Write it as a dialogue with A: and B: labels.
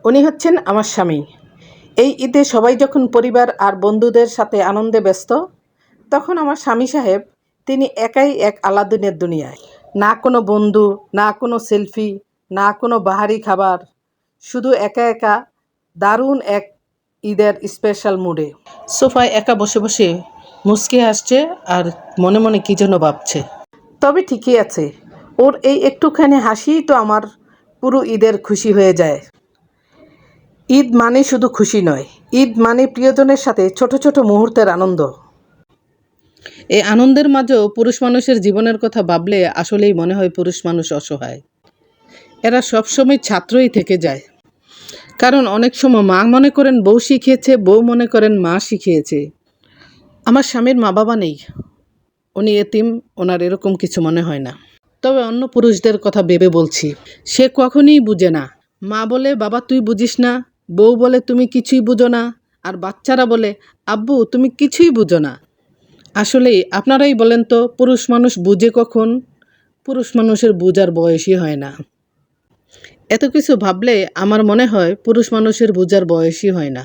A: উনি হচ্ছেন আমার স্বামী। এই ঈদে সবাই যখন পরিবার আর বন্ধুদের সাথে আনন্দে ব্যস্ত, তখন আমার স্বামী সাহেব তিনি একাই এক আলাদিনের দুনিয়ায়। না কোনো বন্ধু, না কোনো সেলফি, না কোনো বাহারি খাবার, শুধু একা একা দারুণ এক ঈদের স্পেশাল মুডে সোফায় একা বসে বসে মুচকি হাসছে আর মনে মনে কী যেন ভাবছে। তবে ঠিকই আছে, ওর এই একটুখানি হাসিই তো আমার পুরো ঈদের খুশি হয়ে যায়। ঈদ মানে শুধু খুশি নয়, ঈদ মানে প্রিয়জনের সাথে ছোট ছোট মুহূর্তের আনন্দ। এই আনন্দের মাঝেও পুরুষ মানুষের জীবনের কথা ভাবলে আসলেই মনে হয় পুরুষ মানুষ অসহায়। এরা সবসময় ছাত্রই থেকে যায়, কারণ অনেক সময় মা মনে করেন বউ শিখিয়েছে, বউ মনে করেন মা শিখিয়েছে। আমার স্বামীর মা বাবা নেই, উনি এতিম, ওনার এরকম কিছু মনে হয় না। তবে অন্য পুরুষদের কথা ভেবে বলছি, সে কখনই বুঝে না। মা বলে বাবা তুই বুঝিস না, বউ বলে তুমি কিছুই বুঝো না, আর বাচ্চারা বলে আব্বু তুমি কিছুই বুঝো না। আসলেই আপনারাই বলেন তো, পুরুষ মানুষ বুঝে কখন? পুরুষ মানুষের বুঝার বয়সই হয় না। এত কিছু ভাবলে আমার মনে হয় পুরুষ মানুষের বুঝার বয়সই হয় না।